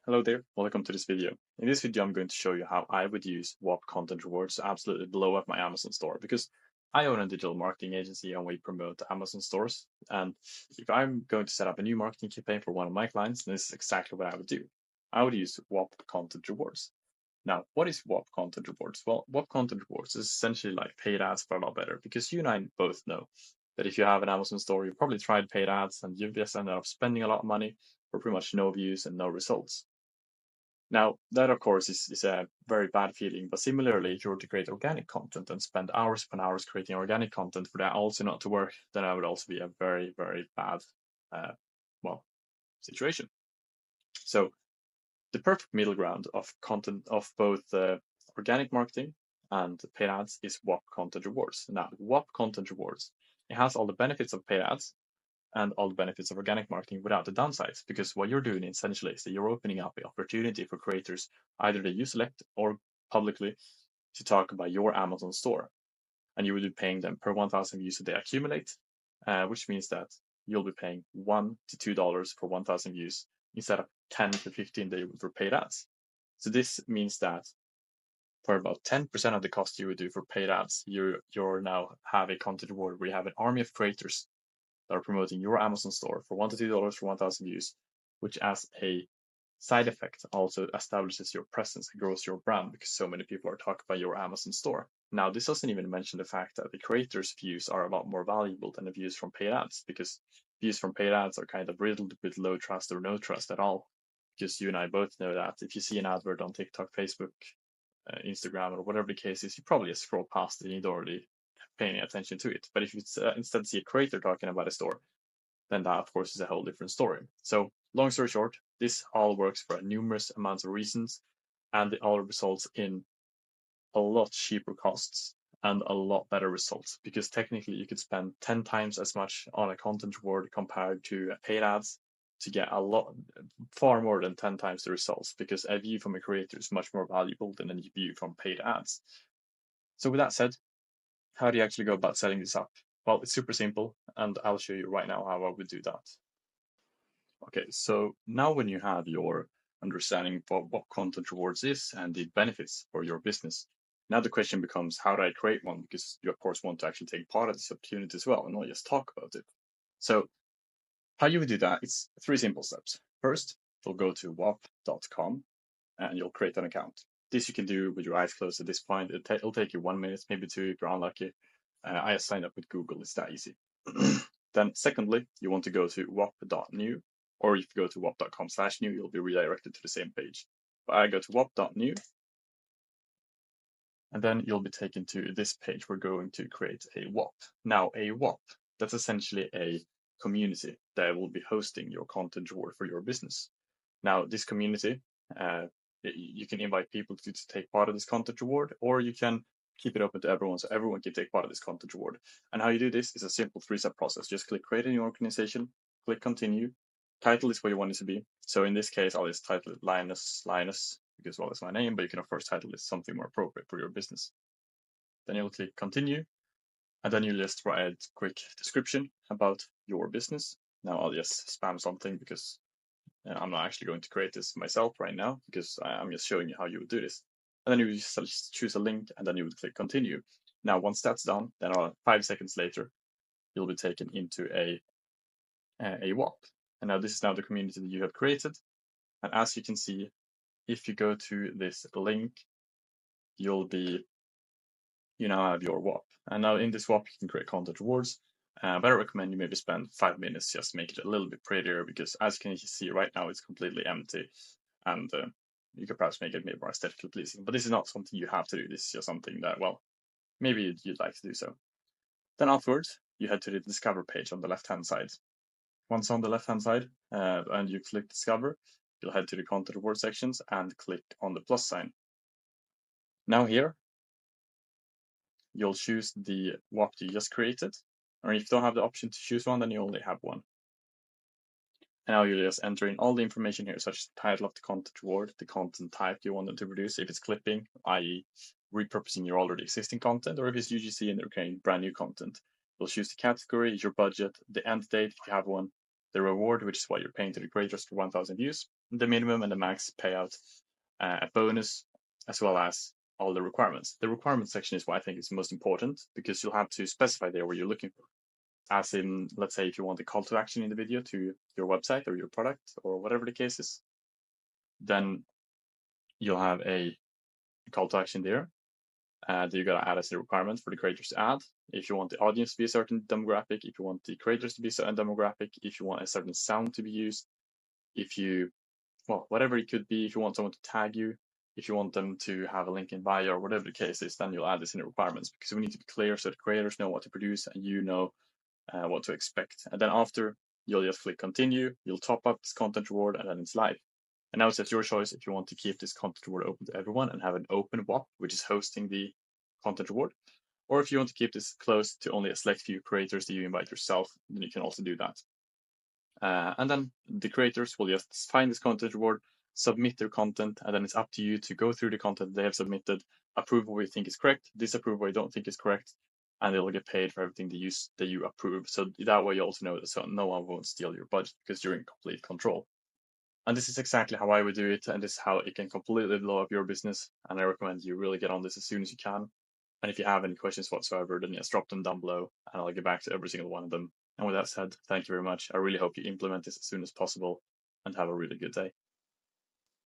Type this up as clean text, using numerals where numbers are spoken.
Hello there, welcome to this video. In this video, I'm going to show you how I would use Whop content rewards to absolutely blow up my Amazon store because I own a digital marketing agency and we promote Amazon stores. And if I'm going to set up a new marketing campaign for one of my clients, then this is exactly what I would do. I would use Whop content rewards. Now, what is Whop content rewards? Well, Whop content rewards is essentially like paid ads for a lot better because you and I both know that if you have an Amazon store, you've probably tried paid ads and you've just ended up spending a lot of money for pretty much no views and no results. Now, that of course is a very bad feeling, but similarly, if you were to create organic content and spend hours upon hours creating organic content for that also not to work, then that would also be a very, very bad, uh, well, situation. So the perfect middle ground of content of both organic marketing and paid ads is Whop content rewards. Now, Whop content rewards, it has all the benefits of paid ads, and all the benefits of organic marketing without the downsides. Because what you're doing essentially is that you're opening up the opportunity for creators, either that you select or publicly, to talk about your Amazon store. And you will be paying them per 1,000 views that they accumulate, which means that you'll be paying $1 to $2 for 1,000 views instead of 10 to 15 that you would for paid ads. So this means that for about 10% of the cost you would do for paid ads, you're now have a content reward where you have an army of creators that are promoting your Amazon store for $1 to $2 for 1,000 views, which as a side effect also establishes your presence and grows your brand because so many people are talking about your Amazon store. Now, this doesn't even mention the fact that the creators' views are a lot more valuable than the views from paid ads because views from paid ads are kind of riddled with low trust or no trust at all. Because you and I both know that if you see an advert on TikTok, Facebook, Instagram, or whatever the case is, you probably just scroll past it and you don't really pay any attention to it. But if you instead see a creator talking about a store, then that of course is a whole different story. So long story short, this all works for numerous amounts of reasons, and it all results in a lot cheaper costs and a lot better results because technically you could spend 10 times as much on a content reward compared to paid ads to get a lot far more than 10 times the results because a view from a creator is much more valuable than a view from paid ads. So with that said, how do you actually go about setting this up? Well, it's super simple, and I'll show you right now how I would do that. Okay, so now when you have your understanding of what content rewards is and the benefits for your business, now the question becomes, how do I create one? Because you, of course, want to actually take part of this opportunity as well and not just talk about it. So how you would do that, it's three simple steps. First, you'll go to whop.com and you'll create an account. This you can do with your eyes closed at this point. It'll take you 1 minute, maybe two if you're unlucky. I just signed up with Google, it's that easy. Then secondly, you want to go to whop.new, or if you go to whop.com/new, you'll be redirected to the same page. But I go to whop.new, and then you'll be taken to this page. We're going to create a Whop. Now, a Whop, that's essentially a community that will be hosting your content reward for your business. Now, this community, you can invite people to take part of this content reward, or you can keep it open to everyone so everyone can take part of this content reward. And how you do this is a simple three-step process. Just click create a new organization, click continue. Title is what you want it to be. So in this case, I'll just title it Linus, because well, it's my name, but you can of course title it something more appropriate for your business. Then you'll click continue, and then you'll just write a quick description about your business. Now I'll just spam something because I'm not actually going to create this myself right now because I'm just showing you how you would do this. And then you just choose a link and then you would click continue. Now, once that's done, then 5 seconds later, you'll be taken into a Whop. And now this is now the community that you have created. And as you can see, if you go to this link, you now have your Whop. And now in this Whop, you can create content rewards. But I recommend you maybe spend 5 minutes just to make it a little bit prettier because as you can see right now, it's completely empty. And you could perhaps make it maybe more aesthetically pleasing. But this is not something you have to do. This is just something that, well, maybe you'd like to do so. Then afterwards, you head to the Discover page on the left-hand side. Once on the left-hand side and you click Discover, you'll head to the content reward sections and click on the plus sign. Now here, you'll choose the Whop you just created. Or if you don't have the option to choose one, then you only have one. And now you'll just enter in all the information here, such as the title of the content reward, the content type you want them to produce, if it's clipping, i.e. repurposing your already existing content, or if it's UGC and they're creating brand new content. You'll choose the category, your budget, the end date if you have one, the reward, which is what you're paying to the creators for 1,000 views, the minimum and the max payout, a bonus, as well as all the requirements. The requirements section is what I think is most important because you'll have to specify there what you're looking for. As in, let's say if you want a call to action in the video to your website or your product or whatever the case is, then you'll have a call to action there that you gotta add as a requirement for the creators to add. If you want the audience to be a certain demographic, if you want the creators to be a certain demographic, if you want a certain sound to be used, if you, well, whatever it could be, if you want someone to tag you, if you want them to have a link in bio or whatever the case is, then you'll add this in the requirements because we need to be clear so the creators know what to produce and you know what to expect. And then after, you'll just click continue, you'll top up this content reward, and then it's live. And now it's at your choice if you want to keep this content reward open to everyone and have an open Whop, which is hosting the content reward, or if you want to keep this closed to only a select few creators that you invite yourself, then you can also do that. And then the creators will just find this content reward, submit their content, and then it's up to you to go through the content they have submitted, approve what you think is correct, disapprove what you don't think is correct, and they'll get paid for everything that you approve. So that way you also know that so no one won't steal your budget because you're in complete control. And this is exactly how I would do it, and this is how it can completely blow up your business. And I recommend you really get on this as soon as you can. And if you have any questions whatsoever, then just drop them down below, and I'll get back to every single one of them. And with that said, thank you very much. I really hope you implement this as soon as possible, and have a really good day.